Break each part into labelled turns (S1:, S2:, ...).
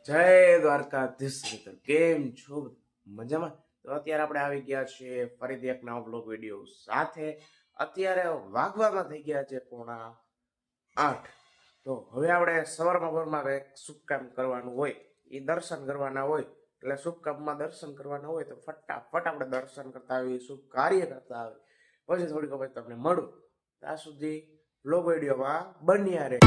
S1: જય દ્વારકાધીશ મિત્રો, કેમ છો? મજામાં? તો અત્યારે આપણે આવી ગયા છીએ ફરીથી એક નવો બ્લોગ વિડીયો સાથે. અત્યારે વાગવામાં થઈ ગયા છે 7:45. તો હવે આપણે સવારમાં એક શુભ કામ કરવાનું હોય, એ દર્શન કરવાના હોય. એટલે શુભ કામમાં દર્શન કરવાના હોય તો ફટાફટ આપણે દર્શન કરતા આવીએ, શુભ કાર્ય કરતા આવીએ, પછી થોડીક વખત તમને મળું. ત્યાં સુધી બ્લોગ વિડીયોમાં બન્યા રહે.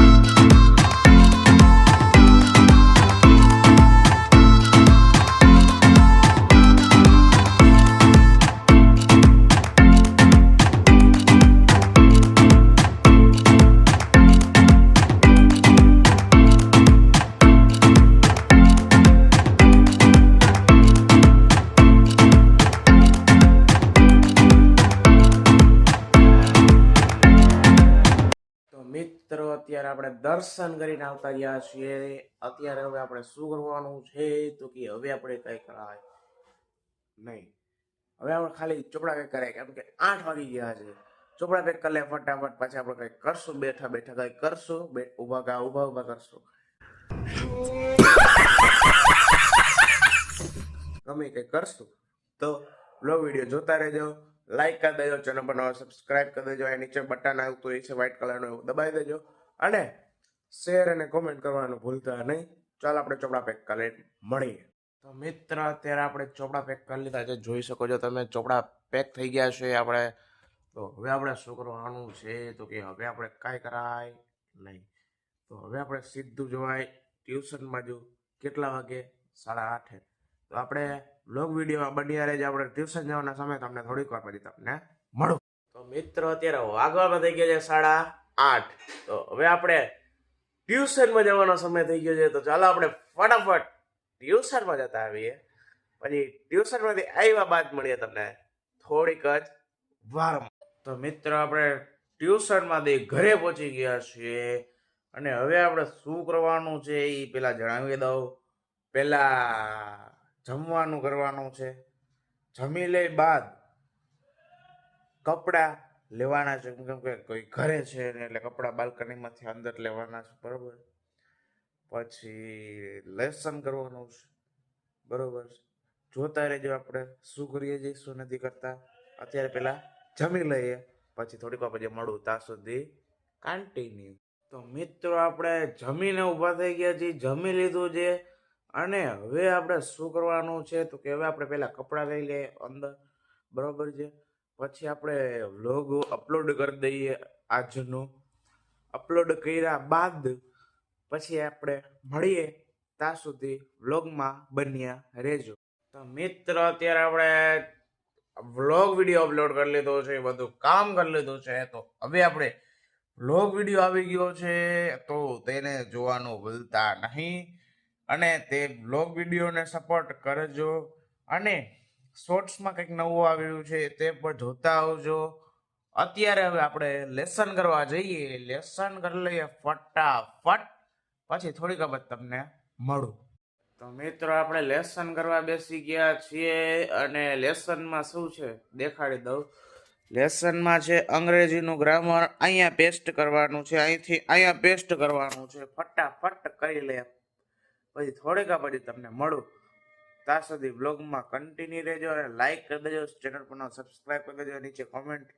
S1: મિત્રો અત્યારે આપણે દર્શન કરીને આવતા રહ્યા છીએ. અત્યારે હવે આપણે શું કરવાનું છે તો કે હવે આપણે કઈ કરાય નહીં. હવે આપણે ખાલી ચોપડા પેક કરાય, કેમ કે 8 વાગી ગયા છે. ચોપડા પેક કરી લે ફટાફટ, પછી આપણે કઈ કરશું, બેઠા બેઠા કઈ કરશું, ઉભા કરશું, ગમે કઈ કરશું. તો બ્લોગ વિડીયો જોતા રહેજો, લાઈક કરી દેજો, ચેનલ પર નવા સબસ્ક્રાઇબ કરી દેજો, એ નીચે બટન આવતું હોય છે વ્હાઈટ કલરનું, એવું દબાવી દેજો, અને શેર અને કોમેન્ટ કરવાનું ભૂલતા નહીં. ચાલ આપણે ચોપડા પેક કરી મળીએ. તો મિત્ર અત્યારે આપણે ચોપડા પેક કરી લીધા છે, જોઈ શકો છો તમે. ચોપડા પેક થઈ ગયા છે આપણે. તો હવે આપણે શું કરવાનું છે તો કે હવે આપણે કાંઈ કરાય નહીં. તો હવે આપણે સીધું જવાય ટ્યુશનમાં. જો કેટલા વાગે? 8:30. તો આપણે બ્લોગ વિડીયોમાં બન્યા રહેજો. આપણે ટ્યુશન જવાના સમય તમને થોડીક વાર પછી તમને મળું. તો મિત્રો અત્યારે વાગવામાં થઈ ગયા છે 8:30. તો હવે આપણે ટ્યુશનમાં જવાનો સમય થઈ ગયો છે. તો ચાલો આપણે ફટાફટ ટ્યુશનમાં જતા આવીએ, પછી ટ્યુશનમાંથી આવ્યા બાદ મળીએ તમને થોડીક જ વારમાં. તો મિત્રો આપણે ટ્યુશનમાંથી ઘરે પહોંચી ગયા છીએ, અને હવે આપણે શું કરવાનું છે એ પેલા જણાવી દઉં. પેલા જમવાનું કરવાનું છે. જમી લઈ બાદ કપડાં લેવાના છે, કેમ કે કોઈ ઘરે છે ને, એટલે કપડાં બાલ્કનીમાંથી અંદર લેવાના છે, બરોબર. પછી લેસન કરવાનું છે, બરોબર. જોતા રહેજો આપણે શું કરીએ છીએ, શું નથી કરતા. અત્યારે પેલા જમી લઈએ, પછી થોડીક વાર પછી મળું. ત્યાં સુધી કન્ટિન્યુ. તો મિત્રો આપણે જમીને ઊભા થઈ ગયા છીએ, જમી લીધું છે, અને હવે આપણે શું કરવાનું છે તો કે હવે આપણે પહેલા કપડાં લઈ લઈએ અંદર, બરોબર છે. પછી આપણે વ્લોગ અપલોડ કરી દઈએ. આજનું અપલોડ કર્યા બાદ પછી આપણે મળીએ. ત્યાં સુધી વ્લોગમાં બન્યા રહેજો. તો મિત્ર અત્યારે આપણે વ્લોગ વિડીયો અપલોડ કરી લીધો છે, બધું કામ કરી લીધું છે. તો હવે આપણે વ્લોગ વિડીયો આવી ગયો છે, તો તેને જોવાનું ભૂલતા નહીં, અને તે વ્લોગ વિડીયોને સપોર્ટ કરજો. અને શોર્ટ્સમાં કંઈક નવું આવ્યું છે તે પણ જોતા આવજો. અત્યારે હવે આપણે લેસન કરવા જઈએ, લેસન કરી લઈએ ફટાફટ, પછી થોડીક વાર તમને મળું. તો મિત્રો આપણે લેસન કરવા બેસી ગયા છીએ, અને લેસનમાં શું છે દેખાડી દઉં. લેસનમાં છે અંગ્રેજીનું ગ્રામર. અહીંયા પેસ્ટ કરવાનું છે, અહીંથી અહીંયા પેસ્ટ કરવાનું છે. ફટાફટ કરી લે, પછી થોડીક વાર પછી તમને મળું. ત્યાં સુધી બ્લોગમાં કન્ટિન્યુ રહેજો, અને લાઈક કરી દેજો, ચેનલ પર સબસ્ક્રાઈબ કરી દેજો, નીચે કોમેન્ટ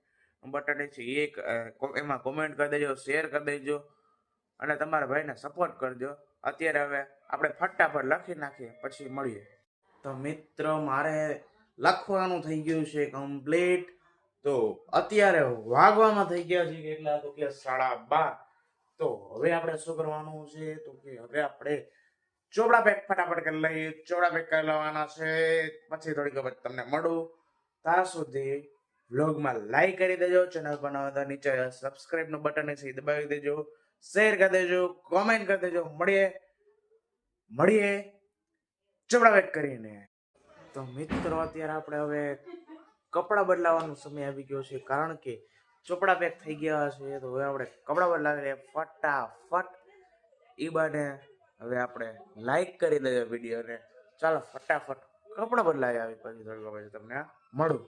S1: બટન છે એમાં કોમેન્ટ કરી દેજો, શેર કરી દેજો, અને તમારા ભાઈને સપોર્ટ કરજો. અત્યારે હવે આપણે ફટાફટ લખી નાખીએ, પછી મળીએ. તો મિત્રો મારે લખવાનું થઈ ગયું છે કમ્પ્લીટ. તો અત્યારે વાગવામાં થઈ ગયા છે કેટલા તો કે 12:30. તો હવે આપણે શું કરવાનું છે તો કે હવે આપણે ચોપડા પેક ફટાફટ કરી લઈએ. ચોપડા પેક કરી લેવાના છે, પછી થોડીક વાર તમને મળું. ત્યાં સુધી વ્લોગમાં લાઈક કરી દેજો, ચેનલ પર નવા તો નીચે સબસ્ક્રાઇબ નું બટન છે દબાવી દેજો, શેર કરી દેજો, કોમેન્ટ કરી દેજો. મળીએ ચોપડા પેક કરીને. તો મિત્રો અત્યારે આપણે હવે કપડાં બદલાવાનો સમય આવી ગયો છે, કારણ કે ચોપડા પેક થઈ ગયા છે. તો હવે આપણે કપડાં બદલાવી લઈએ ફટાફટ. એ બાને હવે આપણે લાઈક કરી દઈએ વિડીયોને. ચાલો ફટાફટ કપડાં બદલાવી આવી, પછી થોડી વાર તમને મળું.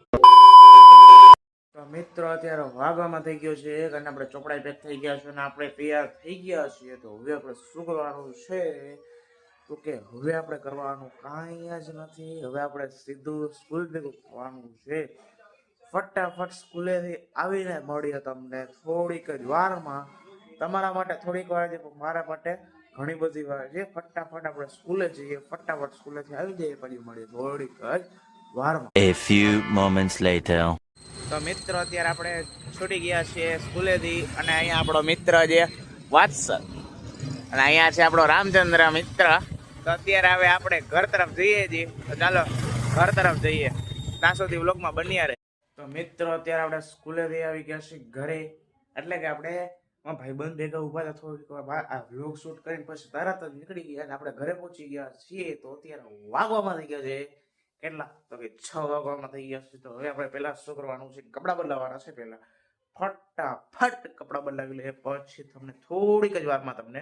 S1: તો મિત્રો અત્યારે વાગવામાં થઈ ગયો છે, અને આપણે ચોપડા પેક થઈ ગયા છે, અને આપણે તૈયાર થઈ ગયા છીએ. તો હવે આપણે શું કરવાનું છે તો કે હવે આપણે કરવાનું કાંઈ જ નથી. હવે આપણે સીધું સ્કૂલ ભેગું થવાનું છે. ફટાફટ સ્કૂલેથી આવીને મળીએ તમને થોડીક જ વારમાં. તમારા માટે થોડીક વાર છે પણ મારા માટે ઘણી બધી વાર છે. ફટાફટ આપણે સ્કૂલે જઈએ, ફટાફટ સ્કૂલેથી આવી જઈએ, પછી મળીએ થોડીક જ વારમાં.
S2: A few moments later.
S1: તો મિત્ર અત્યારે આપણે છૂટી ગયા છીએ સ્કૂલેથી અને અહીંયા આપણો મિત્ર છે વાત્સલ અને અહીંયા છે આપણો રામચંદ્ર મિત્ર. તો અત્યારે હવે આપણે ઘર તરફ જઈએ છીએ. તો ચાલો ઘર તરફ જઈએ. ત્યાં સુધી વ્લોગમાં બન્યા રહે. તો મિત્રો અત્યારે આપણે સ્કૂલેથી આવી ગયા છીએ ઘરે. એટલે કે આપણે ભાઈબંધ ભેગા ઉભા હતા થોડીક વાર આ વ્લોગ શૂટ કરીને પછી તરત જ નીકળી ગયા અને આપણે ઘરે પહોંચી ગયા છીએ. તો અત્યારે વાગવામાં થઈ ગયા છે કેટલા તો કે 6 વાગવામાં થઈ ગયા છે. તો હવે આપણે પહેલા શું કરવાનું છે, કપડાં બદલાવાના છે. પહેલા ફટાફટ કપડાં બદલાવી લઈએ, પછી તમને થોડીક જ વારમાં તમને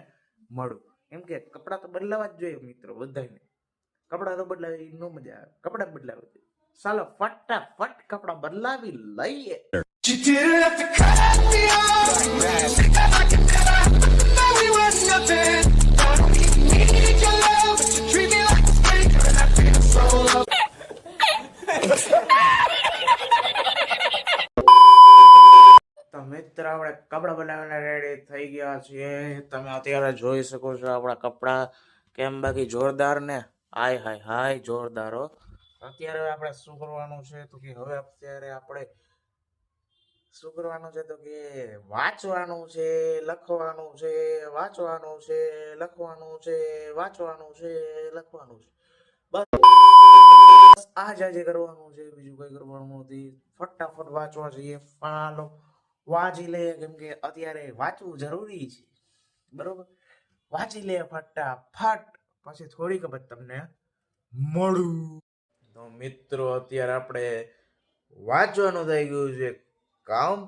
S1: મળું. એમ કે કપડાં તો બદલાવા જ જોઈએ મિત્રો બધાને. કપડાં તો બદલાવી ન મજા આવે, કપડાં બદલાવા જોઈએ. ચાલો ફટાફટ કપડાં બદલાવી લઈએ. તો મિત્ર આપણે કપડાં બનાવીને રેડી થઈ ગયા છીએ. તમે અત્યારે જોઈ શકો છો આપણા કપડાં કેમ બાકી જોરદાર ને. હાય હાય હાય જોરદારો. અત્યારે આપણે શું કરવાનું છે તો કે હવે અત્યારે આપણે શું કરવાનું છે તો કે વાંચવાનું છે, લખવાનું છે, વાંચવાનું છે, લખવાનું છે, વાંચવાનું છે, લખવાનું છે. બસ આ જ આજે કરવાનું છે, બીજું કઈ કરવાનું નથી. ફટાફટ વાંચવા જઈએ. પાલો વાંચી લે કેમ કે અત્યારે વાંચવું જરૂરી છે, બરોબર. વાંચી લે ફટાફટ, પછી થોડીક વખત તમને મળું. તો મિત્રો અત્યારે આપણે વાંચવાનું થઈ ગયું છે કામ.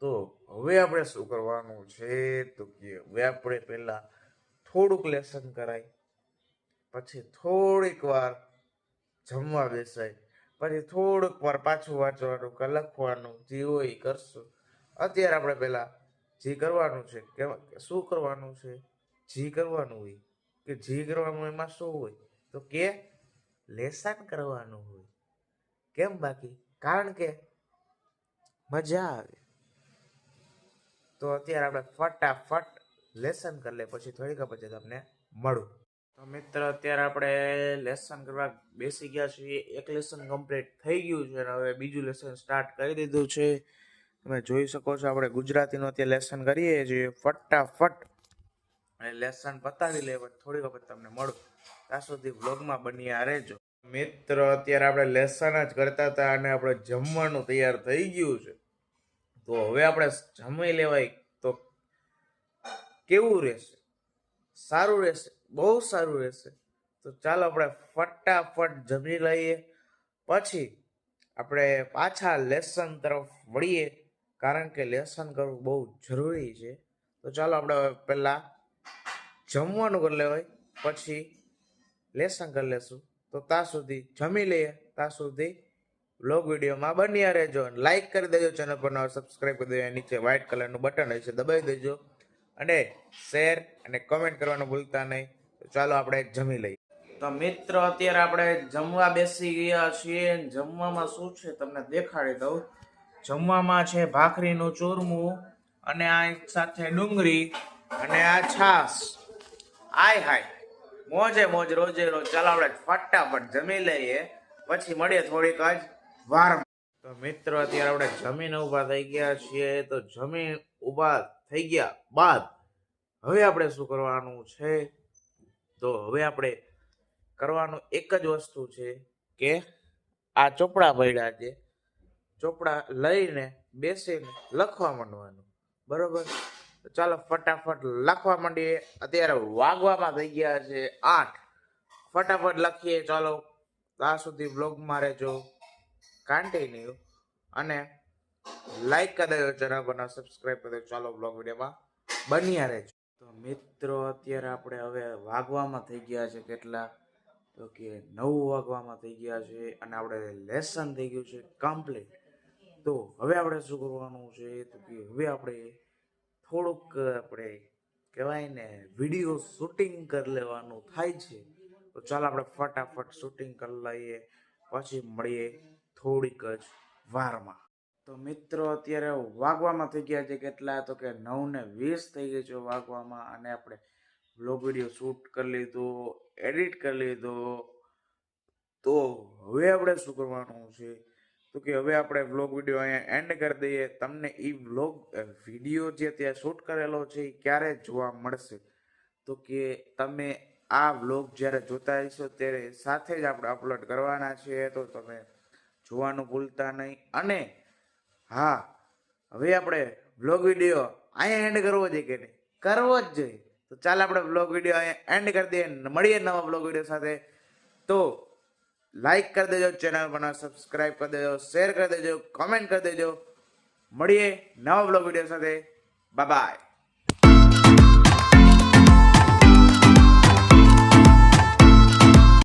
S1: તો હવે આપણે શું કરવાનું છે તો કે હવે આપણે પહેલા થોડુંક લેસન કરાય, પછી થોડીક વાર જમવા બેસાય, પછી થોડુંક વાર પાછું વાંચવાનું કે લખવાનું જે હોય કરશું. અત્યારે આપણે પહેલા જે કરવાનું છે કે શું કરવાનું છે, જે કરવાનું હોય કે જે કરવાનું એમાં શું હોય તો કે લેસન કરવાનું હોય. કેમ બાકી, કારણ કે મજા આવે. તો અત્યારે આપણે ફટાફટ લેસન કરી લે, પછી થોડીક પછી તમને મળું. તો મિત્ર અત્યારે આપણે લેસન કરવા બેસી ગયા છીએ. એક લેસન કમ્પ્લીટ થઈ ગયું છે અને હવે બીજું લેસન સ્ટાર્ટ કરી દીધું છે. તમે જોઈ શકો છો આપણે ગુજરાતીનું અત્યારે લેસન કરીએ છીએ ફટાફટ અને લેસન પતાવી લે, થોડી વખત તમને મળું. ત્યાં સુધી વ્લોગમાં બન્યા રહેજો. મિત્ર અત્યારે આપણે લેસન જ કરતા હતા અને આપણે જમવાનું તૈયાર થઈ ગયું છે. તો હવે આપણે જમી લેવાય તો કેવું રહેશે? સારું રહેશે, બહુ સારું રહેશે. તો ચાલો આપણે ફટાફટ જમી લઈએ, પછી આપણે પાછા લેસન તરફ વળીએ, કારણ કે લેસન કરવું બહુ જરૂરી છે. તો ચાલો આપણે પહેલા જમવાનું કરી લેવાય, પછી લેસન કરી લેશું. તો ત્યાં સુધી જમી લઈએ, ત્યાં સુધી વ્લોગ વિડીયોમાં બન્યા રહેજો. લાઈક કરી દેજો, ચેનલ પર નવા સબસ્ક્રાઈબ કરી દેજો. નીચે વ્હાઈટ કલરનું બટન હશે, દબાવી દેજો અને શેર અને કમેન્ટ કરવાનું ભૂલતા નહીં. તો ચાલો આપણે જમી લઈએ. તો મિત્ર અત્યારે આપણે જમવા બેસી ગયા છીએ. જમવામાં શું છે તમને દેખાડી દઉં. જમવામાં છે ભાખરીનું ચૂરમું અને આ સાથે ડુંગળી અને આ છાશ. આય હાય મોજે મોજ રોજે રોજ. ચાલો આપણે ફટાફટ જમી લઈએ, પછી મળીએ થોડીક જ વાર. તો મિત્રો અત્યારે આપણે જમીન ઊભા થઈ ગયા છીએ. તો જમીન ઊભા થઈ ગયા બાદ હવે આપણે શું કરવાનું છે તો હવે આપણે કરવાનું એક જ વસ્તુ છે કે આ ચોપડા પડ્યા છે, ચોપડા લઈને બેસીને લખવા માંડવાનું, બરોબર. તો ચાલો ફટાફટ લખવા માંડીએ. અત્યારે વાગવામાં થઈ ગયા છે 8. ફટાફટ લખીએ. ચાલો ત્યાં સુધી બ્લોગમાં રહેજો, કન્ટિન્યુ અને લાઈક કરી દેજો, ચેનલ પર સબસ્ક્રાઈબ કરી દેજો. ચાલો બ્લોગ વિડીયોમાં બન્યા રહેજો. તો મિત્રો અત્યારે આપણે હવે વાગવામાં થઈ ગયા છે કેટલા તો કે 9 વાગવામાં થઈ ગયા છે અને આપણે લેસન થઈ ગયું છે કમ્પ્લીટ. તો હવે આપણે શું કરવાનું છે તો કે હવે આપણે થોડુંક આપણે કહેવાય ને વિડીયો શૂટિંગ કરી લેવાનું થાય છે. તો ચાલો આપણે ફટાફટ શૂટિંગ કરી લઈએ, પછી મળીએ થોડીક જ વારમાં. તો મિત્રો અત્યારે વાગવામાં થઈ ગયા છે કેટલા, તો કે 9:20 થઈ ગઈ છે વાગવામાં, અને આપણે વ્લોગ વિડીયો શૂટ કરી લીધો, એડિટ કરી લીધો. તો હવે આપણે શું કરવાનું છે, તો કે હવે આપણે વ્લોગ વિડીયો અહીંયા એન્ડ કરી દઈએ. તમને એ વ્લોગ વિડીયો જે ત્યાં શૂટ કરેલો છે એ ક્યારે જોવા મળશે, તો કે તમે આ વ્લોગ જ્યારે જોતા હશો ત્યારે સાથે જ આપણે અપલોડ કરવાના છે. તો તમે જોવાનું ભૂલતા નહીં. અને હા, હવે આપણે વ્લોગ વિડીયો અહીંયા એન્ડ કરવો જોઈએ કે નહીં? કરવો જ જોઈએ. તો ચાલ આપણે વ્લોગ વિડીયો અહીંયા એન્ડ કરી દઈએ. મળીએ નવા વ્લોગ વિડીયો સાથે. તો લાઈક કરી દેજો, ચેનલ પર સબસ્ક્રાઇબ કરી દેજો, શેર કરી દેજો, કોમેન્ટ કરી દેજો. મળીએ નવા વ્લોગ વિડીયો સાથે. Bye bye.